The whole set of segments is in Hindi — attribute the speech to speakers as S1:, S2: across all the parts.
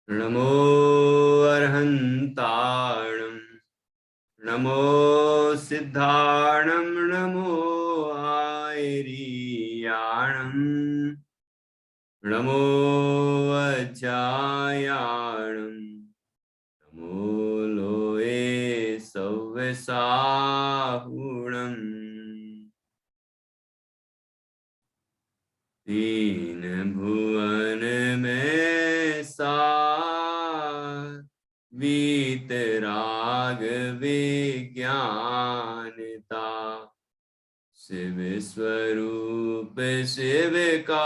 S1: नमो अर्हन्ताणं नमो सिद्धाणं नमो आयरीयाणं नमो वज्रायाणं नमो लोये सव्यसाहुणम् तीन भुवन में सार वीतराग विज्ञानता शिव स्वरूप शिवकार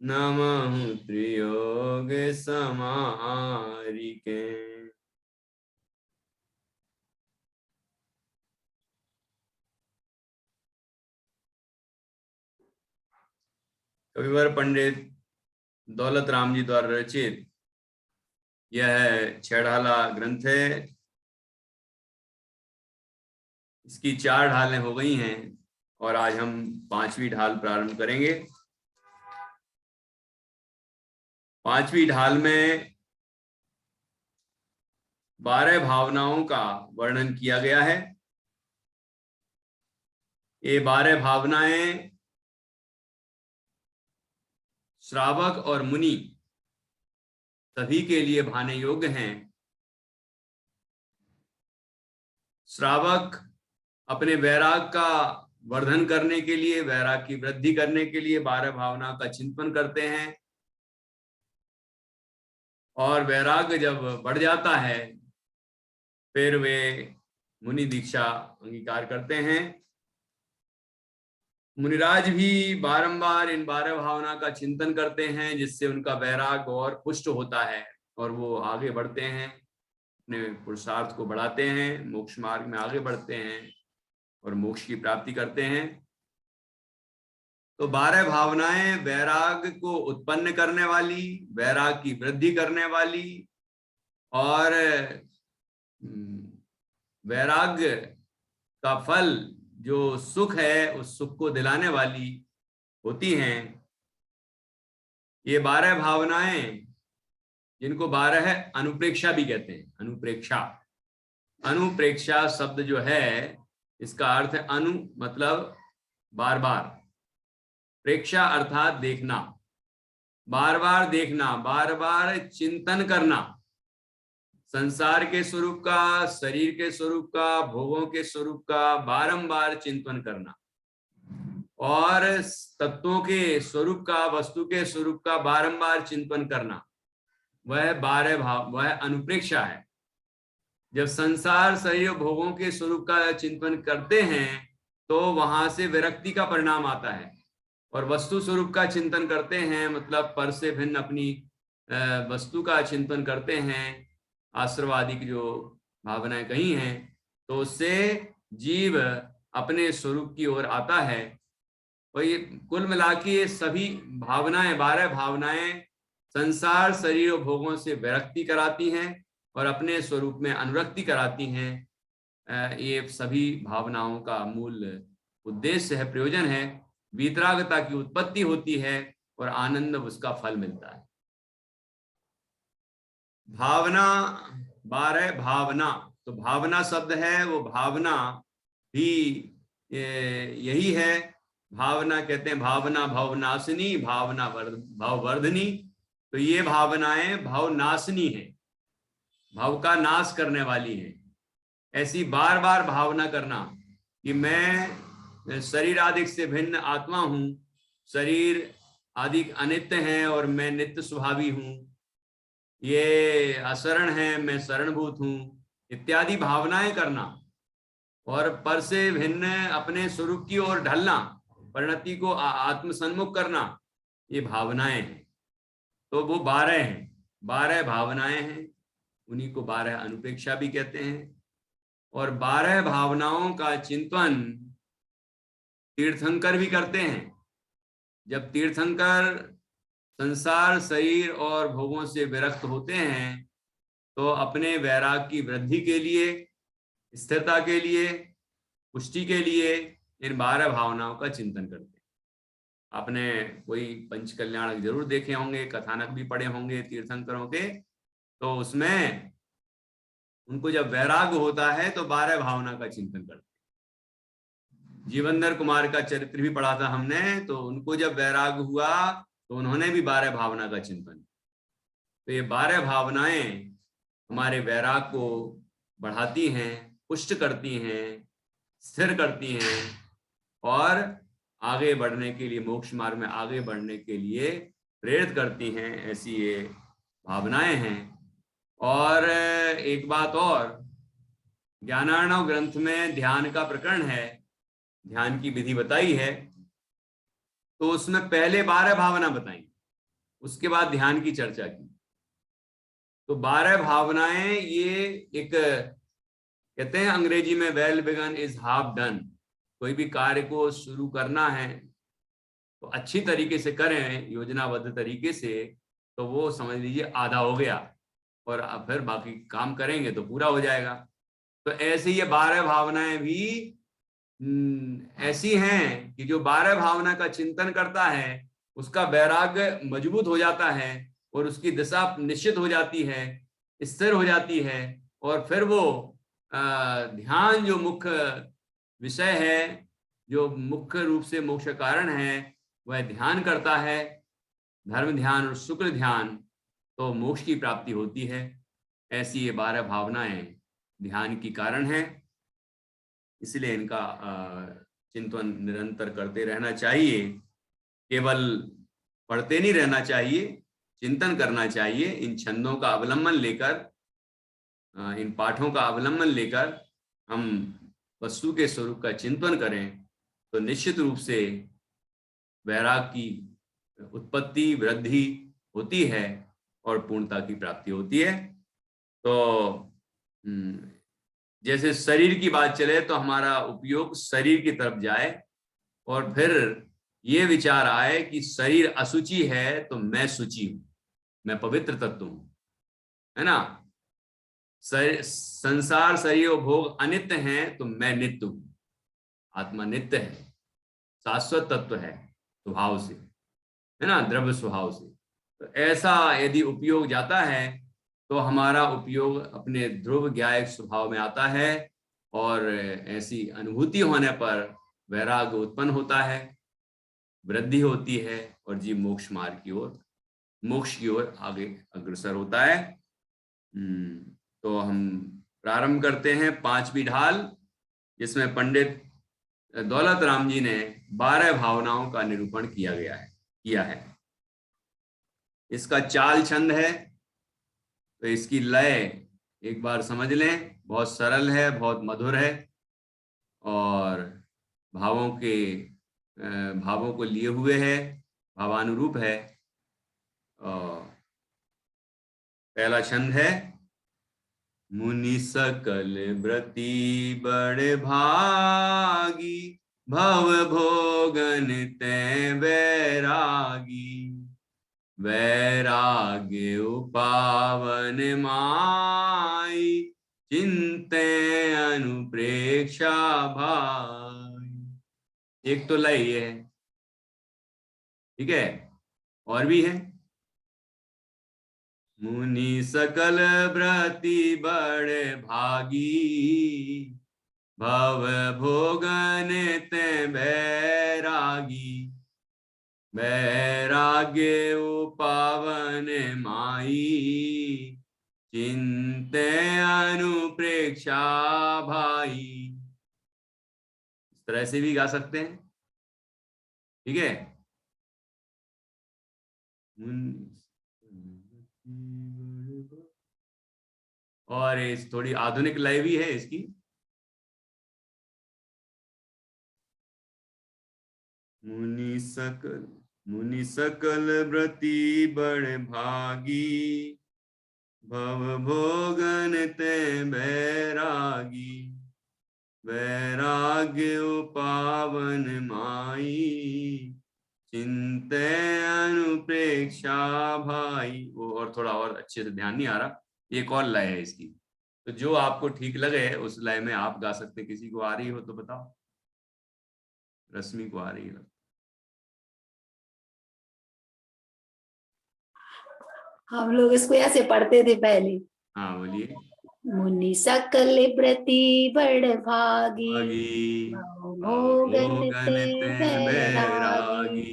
S1: नमः त्रियोग समारिके। कविवर पंडित दौलत राम जी द्वारा रचित यह छेड़ाला ग्रंथ है। इसकी 4 ढालें हो गई हैं और आज हम 5वीं ढाल प्रारंभ करेंगे। 5वीं ढाल में 12 भावनाओं का वर्णन किया गया है। ये 12 भावनाएं श्रावक और मुनि सभी के लिए भाने योग्य हैं। श्रावक अपने वैराग का वर्धन करने के लिए, वैराग की वृद्धि करने के लिए 12 भावना का चिंतन करते हैं और वैराग जब बढ़ जाता है फिर वे मुनि दीक्षा अंगीकार करते हैं। मुनिराज भी बारंबार इन 12 भावना का चिंतन करते हैं जिससे उनका वैराग और पुष्ट होता है और वो आगे बढ़ते हैं, अपने पुरुषार्थ को बढ़ाते हैं, मोक्ष मार्ग में आगे बढ़ते हैं और मोक्ष की प्राप्ति करते हैं। तो 12 भावनाएं वैराग को उत्पन्न करने वाली, वैराग की वृद्धि करने वाली और वैराग्य का फल जो सुख है उस सुख को दिलाने वाली होती हैं। ये 12 भावनाएं जिनको 12 है अनुप्रेक्षा भी कहते हैं। अनुप्रेक्षा, अनुप्रेक्षा शब्द जो है इसका अर्थ है अनु मतलब बार बार, प्रेक्षा अर्थात देखना, बार बार देखना, बार बार चिंतन करना, संसार के स्वरूप का, शरीर के स्वरूप का, भोगों के स्वरूप का बारंबार चिंतन करना और तत्वों के स्वरूप का, वस्तु के स्वरूप का बारंबार चिंतन करना, वह 12 भाव, वह अनुप्रेक्षा है। जब संसार शरीर भोगों के स्वरूप का चिंतन करते हैं तो वहां से विरक्ति का परिणाम आता है और वस्तु स्वरूप का चिंतन करते हैं मतलब पर से भिन्न अपनी वस्तु का चिंतन करते हैं, आश्रवादी की जो भावनाएं कही हैं, तो उससे जीव अपने स्वरूप की ओर आता है। और ये कुल मिला के ये सभी भावनाएं, 12 भावनाएं संसार शरीर और भोगों से विरक्ति कराती हैं और अपने स्वरूप में अनुरक्ति कराती हैं। ये सभी भावनाओं का मूल उद्देश्य है, प्रयोजन है, वीतरागता की उत्पत्ति होती है और आनंद उसका फल मिलता है। भावना 12 भावना, तो भावना शब्द है वो भावना भी यही है। भावना कहते हैं भावना भवनाशिनी, भावना भववर्धनी। तो ये भावनाएं भवनाशिनी है, भव का नाश करने वाली है। ऐसी बार बार भावना करना कि मैं शरीर आदि से भिन्न आत्मा हूं, शरीर आदि अनित्य है और मैं नित्य स्वभावी हूं, ये अशरण है मैं शरणभूत हूं, इत्यादि भावनाएं करना और पर से भिन्न अपने स्वरूप की ओर ढलना, परिणति को आत्मसन्मुख करना, ये भावनाएं हैं। तो वो 12 हैं, 12 भावनाएं हैं, उन्हीं को 12 अनुपेक्षा भी कहते हैं। और 12 भावनाओं का चिंतन तीर्थंकर भी करते हैं। जब तीर्थंकर संसार शरीर और भोगों से विरक्त होते हैं तो अपने वैराग की वृद्धि के लिए, स्थिरता के लिए, पुष्टि के लिए इन 12 भावनाओं का चिंतन करते हैं। आपने कोई पंच कल्याणक जरूर देखे होंगे, कथानक भी पढ़े होंगे तीर्थंकरों के। तो उसमें उनको जब वैराग्य होता है तो 12 भावना का चिंतन करते हैं। जीवंदर कुमार का चरित्र भी पढ़ा था हमने, तो उनको जब वैराग्य हुआ तो उन्होंने भी 12 भावना का चिंतन। तो ये 12 भावनाएं हमारे वैराग को बढ़ाती हैं, पुष्ट करती हैं, स्थिर करती हैं और आगे बढ़ने के लिए, मोक्ष मार्ग में आगे बढ़ने के लिए प्रेरित करती हैं। ऐसी ये भावनाएं हैं। और एक बात और, ज्ञानार्णव ग्रंथ में ध्यान का प्रकरण है, ध्यान की विधि बताई है। तो उसमें पहले 12 भावना बताई, उसके बाद ध्यान की चर्चा की। तो 12 भावनाएं ये एक, कहते हैं अंग्रेजी में well begun is half done. कोई भी कार्य को शुरू करना है तो अच्छी तरीके से करें, योजनाबद्ध तरीके से, तो वो समझ लीजिए आधा हो गया, और अब फिर बाकी काम करेंगे तो पूरा हो जाएगा। तो ऐसे ये 12 भावनाएं भी ऐसी हैं कि जो 12 भावना का चिंतन करता है उसका वैराग्य मजबूत हो जाता है और उसकी दिशा निश्चित हो जाती है, स्थिर हो जाती है। और फिर वो ध्यान जो मुख्य विषय है, जो मुख्य रूप से मोक्ष कारण है, वह ध्यान करता है, धर्म ध्यान और शुक्र ध्यान, तो मोक्ष की प्राप्ति होती है। ऐसी ये 12 भावनाएं ध्यान की कारण है, इसलिए इनका चिंतन निरंतर करते रहना चाहिए। केवल पढ़ते नहीं रहना चाहिए, चिंतन करना चाहिए। इन छंदों का अवलंबन लेकर, इन पाठों का अवलंबन लेकर हम वस्तु के स्वरूप का चिंतन करें तो निश्चित रूप से वैराग की उत्पत्ति वृद्धि होती है और पूर्णता की प्राप्ति होती है। तो जैसे शरीर की बात चले तो हमारा उपयोग शरीर की तरफ जाए और फिर ये विचार आए कि शरीर असुचि है तो मैं शुचि हूं, मैं पवित्र तत्व हूं, है ना। संसार शरीर और भोग अनित्य हैं तो मैं नित्य हूं। आत्मा नित्य है, शाश्वत तत्व है स्वभाव से, है ना, द्रव्य स्वभाव से। तो ऐसा यदि उपयोग जाता है तो हमारा उपयोग अपने ध्रुव ज्ञायक स्वभाव में आता है और ऐसी अनुभूति होने पर वैराग्य उत्पन्न होता है, वृद्धि होती है और जीव मोक्ष मार्ग की ओर, मोक्ष की ओर आगे अग्रसर होता है। तो हम प्रारंभ करते हैं 5वीं ढाल, जिसमें पंडित दौलत राम जी ने 12 भावनाओं का निरूपण किया है। इसका चाल छंद है, तो इसकी लय एक बार समझ लें, बहुत सरल है, बहुत मधुर है और भावों को लिए हुए है, भावानुरूप है। पहला छंद है, मुनि सकल व्रति बड़ भागी, भव भोगन तै वैरागी, वैराग्य उपावन माई, चिंते अनुप्रेक्षा भाई। एक तो लय ये है, ठीक है, और भी है। मुनि सकल व्रति बड़ भागी, भव भोगन ते बैरागी, वैराग्य उपावन माई, चिंते अनुप्रेक्षा भाई। इस तरह से भी गा सकते हैं, ठीक है। और इस थोड़ी आधुनिक लय भी है इसकी। मुनि सकल व्रति बड़ भागी, भव भोगन ते बैरागी, वैराग्य उपावन माई, चिंते अनुप्रेक्षा भाई। वो और थोड़ा और अच्छे से ध्यान नहीं आ रहा, एक और लय है इसकी, तो जो आपको ठीक लगे उस लय में आप गा सकते। किसी को आ रही हो तो बताओ। रश्मि को आ रही है।
S2: हम लोग इसको ऐसे पढ़ते थे पहले।
S1: हाँ बोलिए।
S2: मुनि सकल व्रती बड़ भागी,
S1: भागी
S2: भोगन
S1: भोगन
S2: ते
S1: ते
S2: बैरागी।
S1: बैरागी।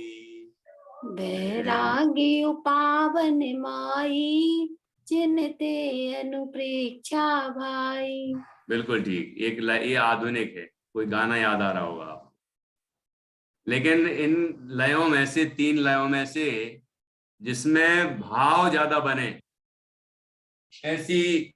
S2: बैरागी उपावन माई, जिनते अनुप्रेक्षा भाई।
S1: बिल्कुल ठीक। ये आधुनिक है, कोई गाना याद आ रहा होगा आप। लेकिन इन लयों में से, 3 लयों में से जिसमें भाव ज्यादा बने, ऐसी